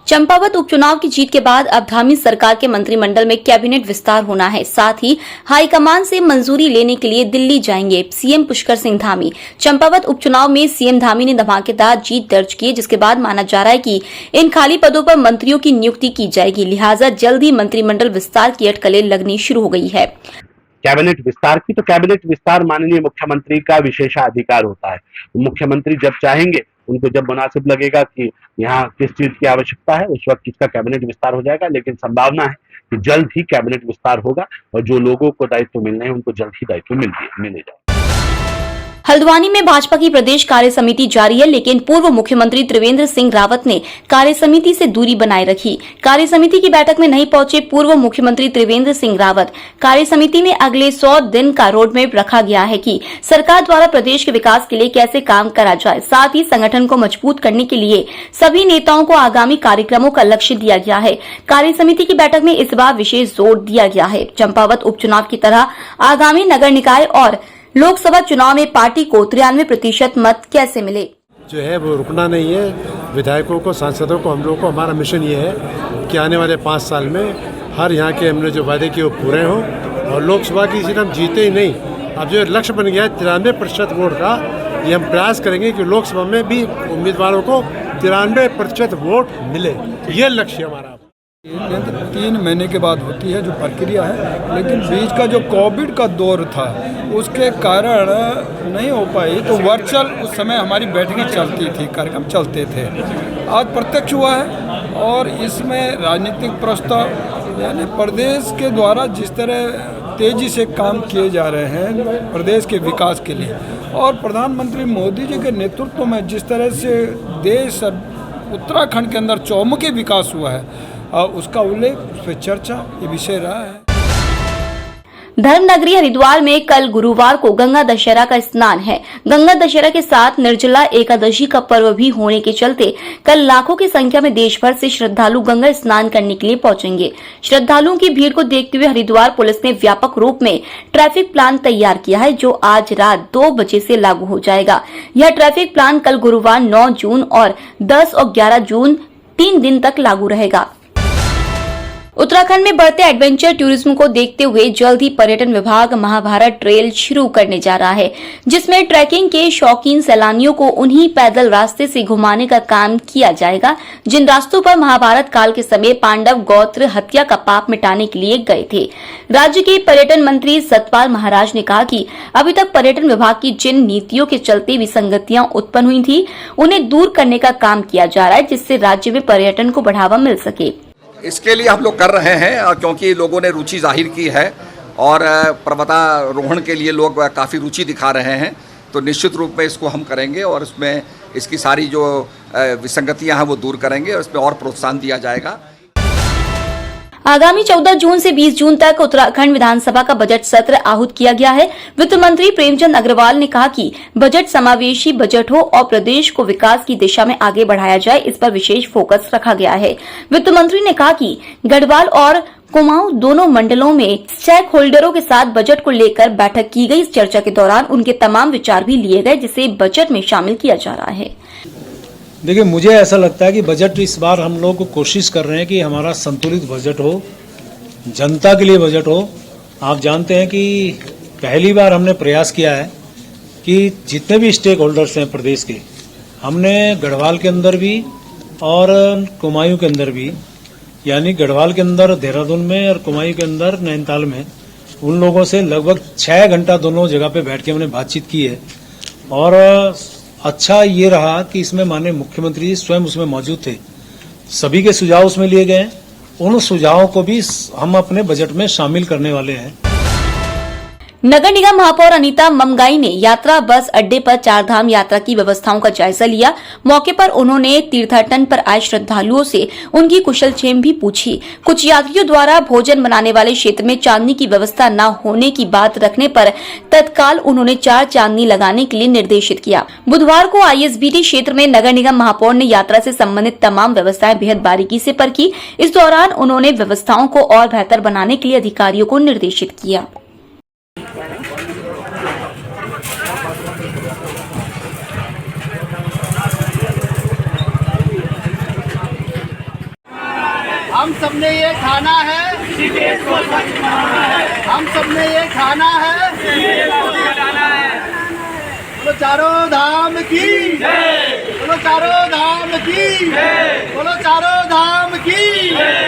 चंपावत उपचुनाव की जीत के बाद अब धामी सरकार के मंत्रिमंडल में कैबिनेट विस्तार होना है। साथ ही हाईकमान से मंजूरी लेने के लिए दिल्ली जाएंगे सीएम पुष्कर सिंह धामी। चंपावत उपचुनाव में सीएम धामी ने धमाकेदार जीत दर्ज की, जिसके बाद माना जा रहा है कि इन खाली पदों पर मंत्रियों की नियुक्ति की जाएगी। लिहाजा जल्द ही मंत्रिमंडल विस्तार की अटकलें लगनी शुरू हो गई है। कैबिनेट विस्तार की, तो कैबिनेट विस्तार माननीय मुख्यमंत्री का विशेषाधिकार होता है। मुख्यमंत्री जब चाहेंगे, उनको जब मुनासिब लगेगा कि यहाँ किस चीज की आवश्यकता है, उस वक्त किसका कैबिनेट विस्तार हो जाएगा। लेकिन संभावना है कि जल्द ही कैबिनेट विस्तार होगा और जो लोगों को दायित्व मिलने हैं उनको जल्द ही दायित्व मिले जाए। हल्द्वानी में भाजपा की प्रदेश कार्य समिति जारी है, लेकिन पूर्व मुख्यमंत्री त्रिवेंद्र सिंह रावत ने कार्य समिति से दूरी बनाए रखी। कार्य समिति की बैठक में नहीं पहुंचे पूर्व मुख्यमंत्री त्रिवेंद्र सिंह रावत। कार्य समिति में अगले 100 दिन का रोडमैप रखा गया है कि सरकार द्वारा प्रदेश के विकास के लिए कैसे काम करा जाए। साथ ही संगठन को मजबूत करने के लिए सभी नेताओं को आगामी कार्यक्रमों का लक्ष्य दिया गया है। कार्य समिति की बैठक में इस बार विशेष जोर दिया गया है। चंपावत उपचुनाव की तरह आगामी नगर निकाय और लोकसभा चुनाव में पार्टी को 93% मत कैसे मिले, जो है वो रुकना नहीं है। विधायकों को, सांसदों को, हम लोगों को हमारा मिशन ये है कि आने वाले 5 साल में हर यहाँ के हमने जो वादे किए वो पूरे हों और लोकसभा की सीट हम जीते ही नहीं। अब जो लक्ष्य बन गया है 93% वोट का, ये हम प्रयास करेंगे कि लोकसभा में भी उम्मीदवारों को 93% वोट मिले। ये लक्ष्य हमारा। 3 महीने के बाद होती है जो प्रक्रिया है, लेकिन बीच का जो कोविड का दौर था उसके कारण नहीं हो पाई, तो वर्चुअल उस समय हमारी बैठकें चलती थी, कार्यक्रम चलते थे। आज प्रत्यक्ष हुआ है और इसमें राजनीतिक प्रस्ताव यानी प्रदेश के द्वारा जिस तरह तेज़ी से काम किए जा रहे हैं प्रदेश के विकास के लिए, और प्रधानमंत्री मोदी जी के नेतृत्व में जिस तरह से देश उत्तराखंड के अंदर चौमुखी विकास हुआ है, उसका उल्लेख, उस पर चर्चा, ये विषय रहा है। धर्मनगरी हरिद्वार में कल गुरुवार को गंगा दशहरा का स्नान है। गंगा दशहरा के साथ निर्जला एकादशी का पर्व भी होने के चलते कल लाखों की संख्या में देश भर से श्रद्धालु गंगा स्नान करने के लिए पहुंचेंगे। श्रद्धालुओं की भीड़ को देखते हुए हरिद्वार पुलिस ने व्यापक रूप में ट्रैफिक प्लान तैयार किया है, जो आज रात 2 बजे से लागू हो जाएगा। यह ट्रैफिक प्लान कल गुरुवार 9 जून और 10 और 11 जून 3 दिन तक लागू रहेगा। उत्तराखंड में बढ़ते एडवेंचर टूरिज्म को देखते हुए जल्द ही पर्यटन विभाग महाभारत ट्रेल शुरू करने जा रहा है, जिसमें ट्रैकिंग के शौकीन सैलानियों को उन्हीं पैदल रास्ते से घुमाने का काम किया जाएगा जिन रास्तों पर महाभारत काल के समय पांडव गोत्र हत्या का पाप मिटाने के लिए गए थे। राज्य के पर्यटन मंत्री सतपाल महाराज ने कहा कि अभी तक पर्यटन विभाग की जिन नीतियों के चलते विसंगतियां उत्पन्न हुई थी, उन्हें दूर करने का काम किया जा रहा है, जिससे राज्य में पर्यटन को बढ़ावा मिल सके। इसके लिए हम लोग कर रहे हैं क्योंकि लोगों ने रुचि जाहिर की है और पर्वतारोहण के लिए लोग काफ़ी रुचि दिखा रहे हैं, तो निश्चित रूप में इसको हम करेंगे और इसमें इसकी सारी जो विसंगतियां हैं वो दूर करेंगे और इसमें और प्रोत्साहन दिया जाएगा। आगामी 14 जून से 20 जून तक उत्तराखंड विधानसभा का बजट सत्र आहूत किया गया है। वित्त मंत्री प्रेमचंद अग्रवाल ने कहा कि बजट समावेशी बजट हो और प्रदेश को विकास की दिशा में आगे बढ़ाया जाए, इस पर विशेष फोकस रखा गया है। वित्त मंत्री ने कहा कि गढ़वाल और कुमाऊं दोनों मंडलों में स्टेक होल्डरों के साथ बजट को लेकर बैठक की गई। इस चर्चा के दौरान उनके तमाम विचार भी लिए गए, जिसे बजट में शामिल किया जा रहा है। देखिए, मुझे ऐसा लगता है कि बजट इस बार हम लोग कोशिश कर रहे हैं कि हमारा संतुलित बजट हो, जनता के लिए बजट हो। आप जानते हैं कि पहली बार हमने प्रयास किया है कि जितने भी स्टेक होल्डर्स हैं प्रदेश के, हमने गढ़वाल के अंदर भी और कुमाऊं के अंदर भी, यानी गढ़वाल के अंदर देहरादून में और कुमाऊं के अंदर नैनीताल में, उन लोगों से लगभग 6 घंटा दोनों जगह पे बैठ के हमने बातचीत की है। और अच्छा ये रहा कि इसमें माननीय मुख्यमंत्री स्वयं उसमें मौजूद थे, सभी के सुझाव उसमें लिए गए। उन सुझावों को भी हम अपने बजट में शामिल करने वाले हैं। नगर निगम महापौर अनीता ममगाई ने यात्रा बस अड्डे पर 4 धाम यात्रा की व्यवस्थाओं का जायजा लिया। मौके पर उन्होंने तीर्थाटन पर आए श्रद्धालुओं से उनकी कुशलक्षेम भी पूछी। कुछ यात्रियों द्वारा भोजन बनाने वाले क्षेत्र में चांदनी की व्यवस्था न होने की बात रखने पर तत्काल उन्होंने 4 चांदनी लगाने के लिए निर्देशित किया। बुधवार को आईएसबीटी क्षेत्र में नगर निगम महापौर ने यात्रा से संबंधित तमाम व्यवस्थाएं बेहद बारीकी से परखी। इस दौरान उन्होंने व्यवस्थाओं को और बेहतर बनाने के लिए अधिकारियों को निर्देशित किया। हम सबने ये खाना है, हम सबने ये खाना है, बोलो चारों धाम की, बोलो चारों धाम की, बोलो चारों धाम की।